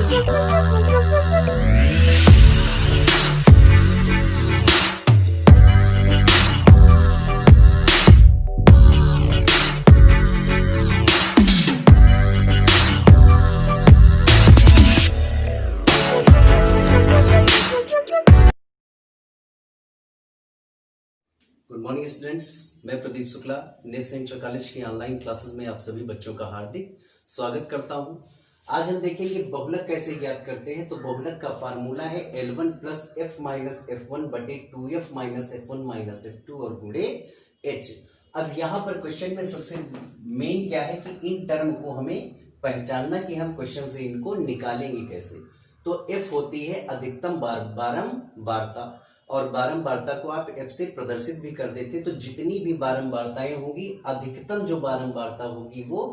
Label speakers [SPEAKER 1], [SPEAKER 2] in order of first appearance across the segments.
[SPEAKER 1] Good morning students, मैं Pradeep Shukla national inter college की online classes में आप सभी बच्चों का हार्दिक स्वागत करता हूं। आज हम देखेंगे बहुलक कैसे ज्ञात करते हैं। तो बहुलक का फार्मूला है L1 plus F minus F1 बटे 2F minus F1 minus F2 और गुणे H। अब यहाँ पर क्वेश्चन में सबसे मेन क्या है कि इन टर्म को हमें पहचानना कि हम क्वेश्चन से इनको निकालेंगे कैसे। तो F होती है अधिकतम बारंबारता और बारंबारता को आप F से प्रदर्शित भी कर देते। तो जितनी भी बारंबारताएं होंगी अधिकतम जो बारंबारता होगी वो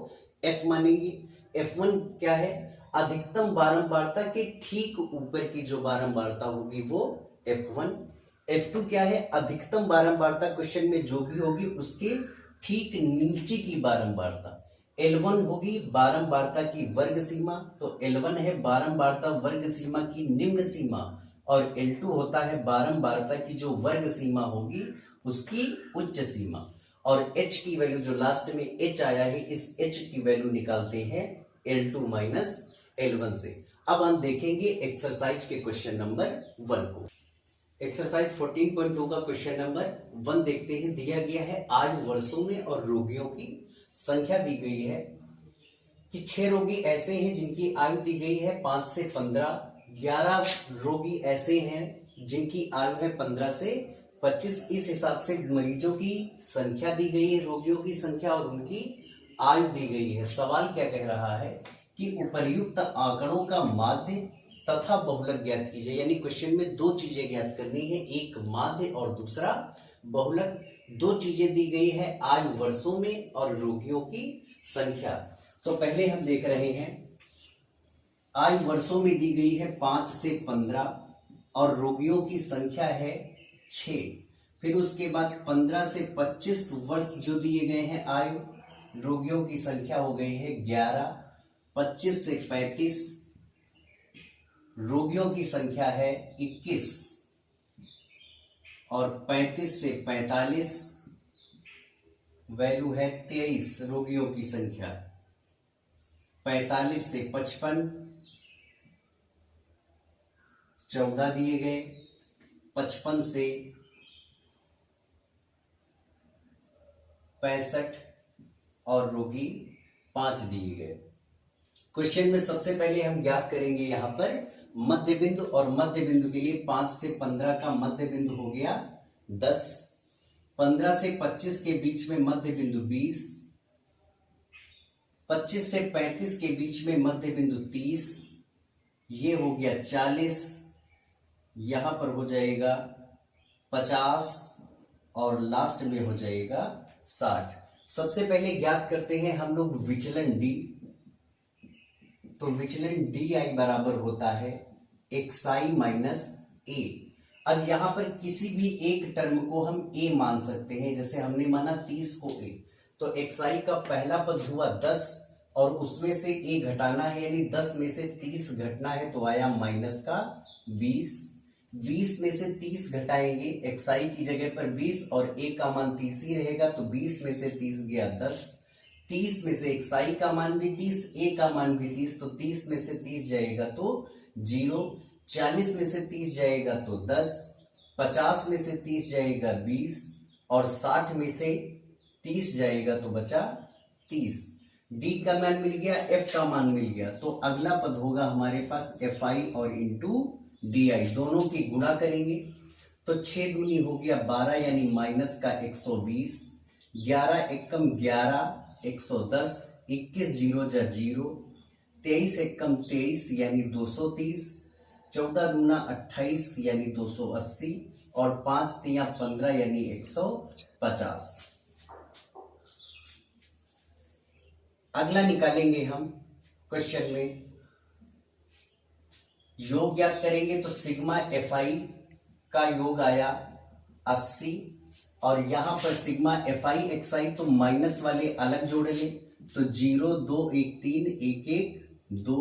[SPEAKER 1] F मानेंगे। F1 क्या है, अधिकतम बारंबारता के ठीक ऊपर की जो बारंबारता होगी वो F1। F2 क्या है, अधिकतम बारंबारता क्वेश्चन में जो भी होगी उसके ठीक नीचे की बारंबारता। L1 होगी बारंबारता की वर्ग सीमा, तो L1 है बारंबारता वर्ग सीमा की निम्न सीमा और L2 होता है बारंबारता की जो वर्ग सीमा होगी उसकी उच्च सीमा। और H की वैल्यू जो लास्ट में H आया है, इस H की वैल्यू निकालते हैं L2 माइनस L1 से। अब हम देखेंगे एक्सरसाइज के क्वेश्चन नंबर 1 को। एक्सरसाइज 14.2 का क्वेश्चन नंबर 1 देखते हैं। दिया गया है आयु वर्षों में और रोगियों की संख्या दी गई है कि 6 रोगी ऐसे हैं जिनकी आयु दी गई है 5 से 15, 11 रोगी ऐसे हैं जिनकी आयु है 15 से 25। इस हिसाब से मरीजों की संख्या दी गई है, रोगियों की संख्या और उनकी आयु दी गई है। सवाल क्या कह रहा है कि उपर्युक्त आंकड़ों का माध्य तथा बहुलक ज्ञात कीजिए। यानी क्वेश्चन में दो चीजें ज्ञात करनी है, एक माध्य और दूसरा बहुलक। दो चीजें दी गई है, आयु वर्षों में और रोगियों की संख्या। तो पहले हम देख रहे हैं आयु वर्षों में दी गई है 5 से 15 और रोगियों की संख्या है 6। फिर उसके बाद 15 से 25 वर्ष जो दिए गए हैं आयु, रोगियों की संख्या हो गई है 11। 25 से 35 रोगियों की संख्या है 21 और 35 से 45 वैल्यू है 23 रोगियों की संख्या। 45 से 55 14 दिए गए। 55 से 65 और रोगी 5 दिए गए। क्वेश्चन में सबसे पहले हम ज्ञात करेंगे यहाँ पर मध्य बिंदु, और मध्य बिंदु के लिए 5 से 15 का मध्य बिंदु हो गया 10। 15 से 25 के बीच में मध्य बिंदु 20। 25 से 35 के बीच में मध्य बिंदु 30, ये हो गया 40। यहां पर हो जाएगा 50 और लास्ट में हो जाएगा 60। सबसे पहले ज्ञात करते हैं हम लोग विचलन D। तो विचलन DI बराबर होता है XI माइनस A। अब यहां पर किसी भी एक टर्म को हम A मान सकते हैं, जैसे हमने माना 30 को A, तो XI का पहला पद हुआ 10 और उसमें से A घटाना है, यानी 10 में से 30 घटना है तो आया माइनस का 20। 20 में से 30 घटाएंगे, XI की जगह पर 20 और A का मान 30 ही रहेगा, तो 20 में से 30 गया 10। 30 में से XI का मान भी 30, A का मान भी 30, तो 30 में से 30 जाएगा तो 0। 40 में से 30 जाएगा तो 10। 50 में से 30 जाएगा 20 और 60 में से 30 जाएगा तो बचा 30। D का मान मिल गया, F का मान मिल गया, तो अगला पद होगा हमारे पास FI और इंटू DI, दोनों की गुणा करेंगे तो 6 दूनी हो गया 12 यानी माइनस का 120। 11 एकम 11 110, 21 जीरो जा 0, 23 एकम 23 यानी 230, 14 दूना 28 यानी 280 और 5 तिया 15 यानी 150। अगला निकालेंगे हम क्वेश्चन में, योग ज्ञात करेंगे तो सिग्मा FI का योग आया 80 और यहां पर सिग्मा FI XI तो माइनस वाले अलग जोड़ ले, तो 0 2 1 3 1 1 2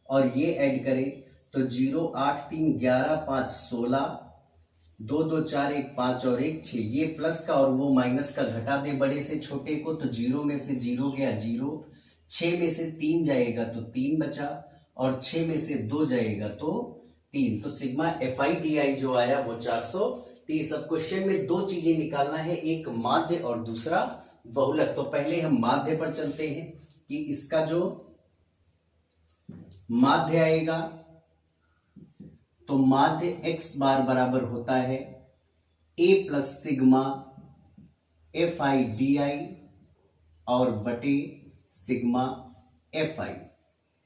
[SPEAKER 1] और ये ऐड करें तो 0 8 3 11 5 16, 2 2 4 1 5 और 1 6, ये प्लस का और वो माइनस का घटा दे बड़े से छोटे को, तो 0 में से 0 गया 0, 6 में से 3 जाएगा तो 3 बचा, और 6 में से 2 जाएगा तो 3, तो सिग्मा FI/DI जो आया वो 430। अब क्वेश्चन में दो चीजें निकालना है, एक माध्य और दूसरा बहुलक। तो पहले हम माध्य पर चलते हैं कि इसका जो माध्य आएगा तो माध्य x बार बराबर होता है a प्लस सिग्मा FI/DI और बटे सिग्मा FI।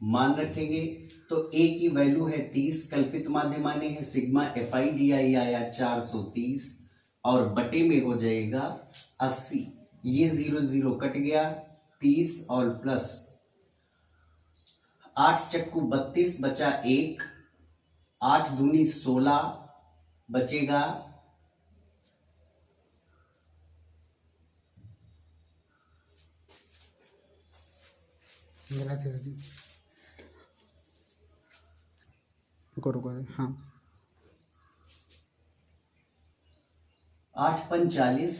[SPEAKER 1] मान रखेंगे तो a की वैल्यू है 30, कल्पित माध्य माने हैं, सिग्मा FI/DI आया 430 और बटे में हो जाएगा 80, ये 0 0 कट गया, 30 और प्लस 8 चक्कू 32 बचा 1, 8 दूनी 16 बचेगा,
[SPEAKER 2] गलत है जी, रुको हाँ,
[SPEAKER 1] 8 पंच 40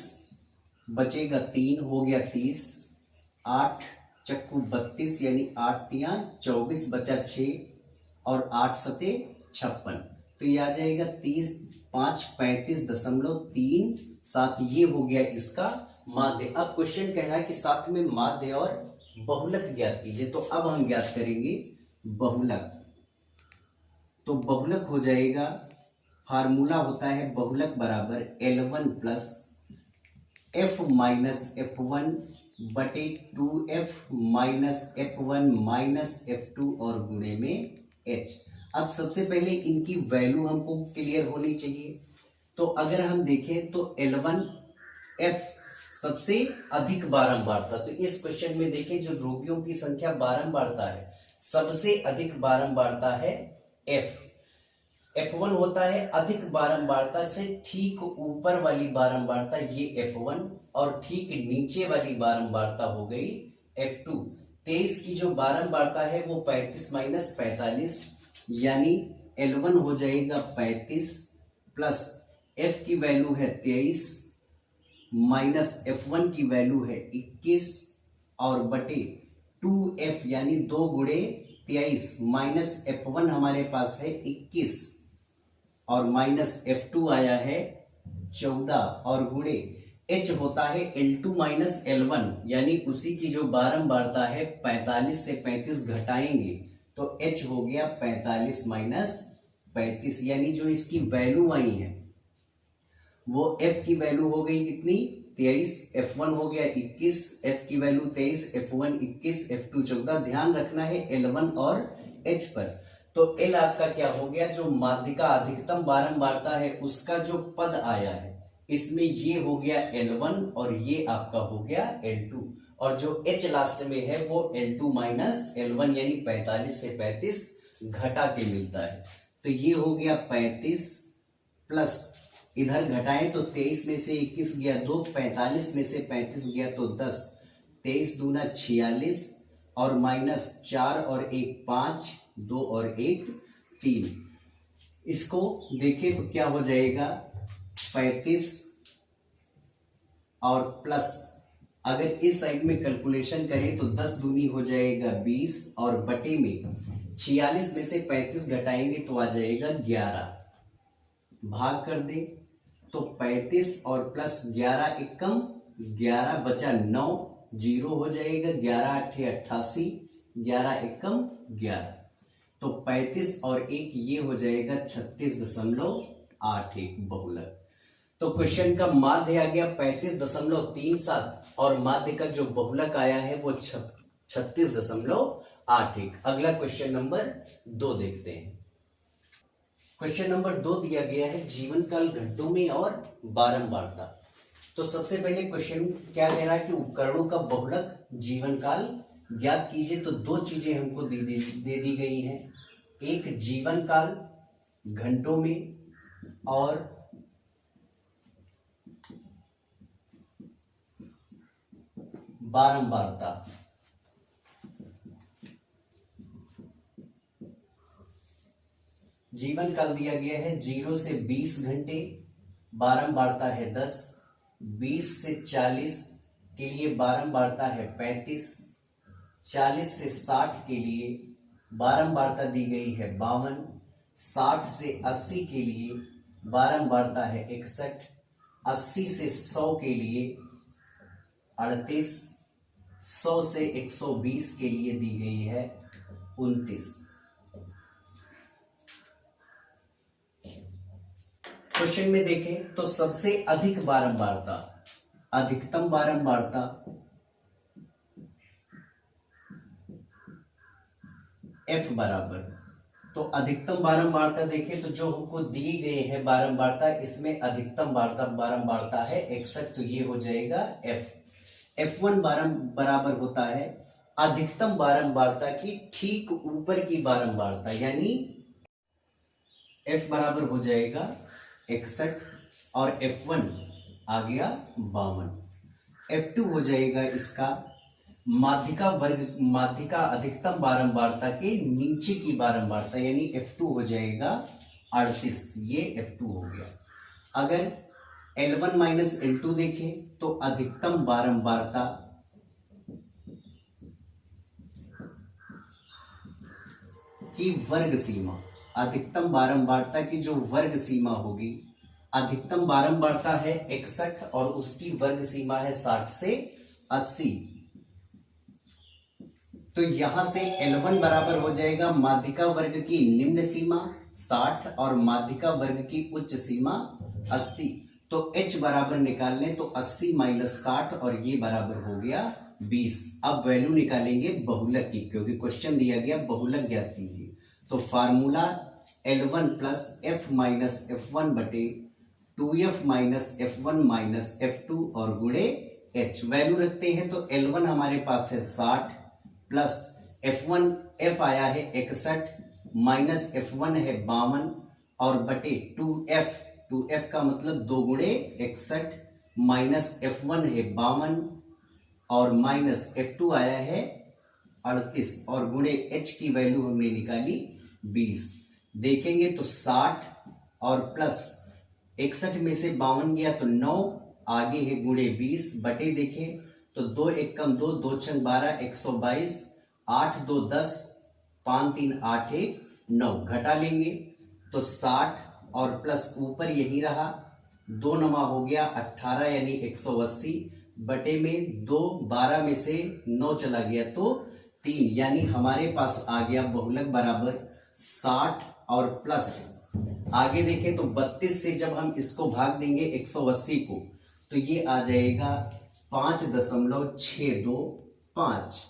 [SPEAKER 1] बचेगा 3, हो गया 30, 8 चक्कू 32 यानी 8 तिया 24 बचा 6 और 8 सते 56, तो ये आ जाएगा 30 5 35.37, ये हो गया इसका माध्य। अब क्वेश्चन कह रहा है कि साथ में माध्य और बहुलक ज्ञात कीजिए, तो अब हम ज्ञात करेंगे बहुलक। तो बहुलक हो जाएगा, फार्मूला होता है बहुलक बराबर L1 plus F minus F1 बटे 2F minus F1 minus F2 और गुणे में H। अब सबसे पहले इनकी वैल्यू हमको क्लियर होनी चाहिए, तो अगर हम देखें तो L1 F सबसे अधिक बारंबारता, तो इस क्वेश्चन में देखें जो रोगियों की संख्या बारंबारता है, सबसे अधिक बारंबारता है F। F1 होता है अधिक बारंबारता से ठीक ऊपर वाली बारंबारता, ये F1, और ठीक नीचे वाली बारंबारता हो गई F2। 23 की जो बारंबारता है वो 35 माइनस 45, यानी L1 हो जाएगा 35 प्लस F की वैल्यू है 23 माइनस F1 की वैल्यू है 21 और बटे 2F यानी 2 गुणे 23 माइनस F1 हमारे पास है 21 और माइनस F2 आया है 14 और गुणे H होता है L2 माइनस L1, यानी उसी की जो बारंबारता है 45 से 35 घटाएंगे तो H हो गया 45 माइनस 35, यानी जो इसकी वैल्यू आई है वो F की वैल्यू हो गई कितनी 23, F1 हो गया 21, F की वैल्यू 23, F1 21, F2 14। ध्यान रखना है L1 और H पर। तो L आपका क्या हो गया, जो माध्य का अधिकतम बारंबारता है उसका जो पद आया है इसमें ये हो गया L1 और ये आपका हो गया L2, और जो H लास्ट में है वो L2 माइनस L1 यानी 45 से 35 घटा के मिलता है। तो ये हो गया 35 प्लस इधर घटाएं तो 23 में से 21 गया 2, 45 में से 35 गया तो 10, 23 दूना 46 और माइनस 4 और 1 5, 2 और 1 3। इसको देखें तो क्या हो जाएगा 35 और प्लस, अगर इस साइड में कैलकुलेशन करें तो 10 दूनी हो जाएगा 20 और बटे में 46 में से 35 घटाएंगे तो आ जाएगा 11, भाग कर दे तो 35 और प्लस 11 एकम 11 बचा 9, 0 हो जाएगा, 11 8 88, 11 एकम 11, तो 35 और 1 ये हो जाएगा 36.81 बहुलक। तो क्वेश्चन का माध्य आ गया 35.37 और माध्य का जो बहुलक आया है वो 36.81। अगला क्वेश्चन नंबर 2 देखते हैं। क्वेश्चन नंबर 2 दिया गया है जीवन काल घंटों में और बारंबारता। तो सबसे पहले क्वेश्चन क्या कह रहा है कि उपकरणों का बहुलक जीवन काल ज्ञात कीजिए। तो दो चीजें हमको दे दी गई हैं, एक जीवन काल घंटों में और बारंबारता। जीवन काल दिया गया है 0 से 20 घंटे, बारंबारता है 10, 20 से 40 के लिए बारंबारता है 35, 40 से 60 के लिए बारंबारता दी गई है 52, 60 से 80 के लिए बारंबारता है 61, 80 से 100 के लिए 38, 100 से 120 के लिए दी गई है 29। क्वेश्चन में देखें तो सबसे अधिक बारंबारता, अधिकतम बारंबारता F बराबर, तो अधिकतम बारंबारता देखें तो जो हमको दिए गए हैं बारंबारता, इसमें अधिकतम बारंबारता है 61, तो ये हो जाएगा F। F1 बराबर होता है अधिकतम बारंबारता की ठीक ऊपर की बारंबारता, यानी F बराबर हो जाएगा 61 और F1 आ गया 52। F2 हो जाएगा इसका माध्यिका अधिकतम बारंबारता के नीचे की बारंबारता, यानी F2 हो जाएगा 38, ये F2 हो गया। अगर L1 माइनस L2 देखें तो अधिकतम बारंबारता की वर्ग सीमा, अधिकतम बारंबारता की जो वर्ग सीमा होगी, अधिकतम बारंबारता है 61 और उसकी वर्ग सीमा है 60 से 80, तो यहां से L1 बराबर हो जाएगा माध्यिका वर्ग की निम्न सीमा 60 और माध्यिका वर्ग की उच्च सीमा 80, तो H बराबर निकाल लें तो 80 माइनस 60 और ये बराबर हो गया 20। अब वैल्यू निकालेंगे बहुलक की, क्योंकि क्वेश्चन दिया गया बहुलक ज्ञात कीजिए, तो formula L1 plus F minus F1 बटे 2F minus F1 minus F2 और गुणे H। वैल्यू रखते हैं तो L1 हमारे पास है 60 प्लस F आया है 61 माइनस F1 है 52 और बटे 2F का मतलब 2 गुणे 61 माइनस F1 है 52 और माइनस F2 आया है 38 और गुणे H की वैल्यू हमने निकाली 20। देखेंगे तो 60 और प्लस 61 में से 52 गया तो 9, आगे है गुणे 20 बटे देखें तो 2 1 कम 2, 2 6 12, 122, 8 2 10, 5 3 8 1 9, घटा लेंगे तो 60 और प्लस ऊपर यही रहा 2 9 हो गया 18 यानी 180 बटे में 2, 12 में से 9 चला गया तो 3, यानी हमारे पास आ गया बहुलक बराबर 60 और प्लस आगे देखें तो 32 से जब हम इसको भाग देंगे 180 को तो ये आ जाएगा 5.625,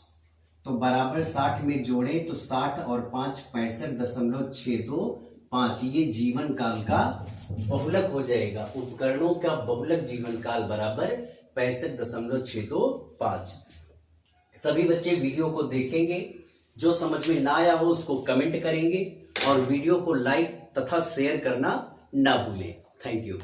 [SPEAKER 1] तो बराबर 60 में जोड़े तो 60 और 5 65.625, ये जीवन काल का बहुलक हो जाएगा। उपकरणों का बहुलक जीवन काल बराबर 65.625। सभी बच्चे वीडियो को देखेंगे, जो समझ में ना आया हो उसको कमेंट करेंगे और वीडियो को लाइक तथा शेयर करना ना भूलें। Thank you.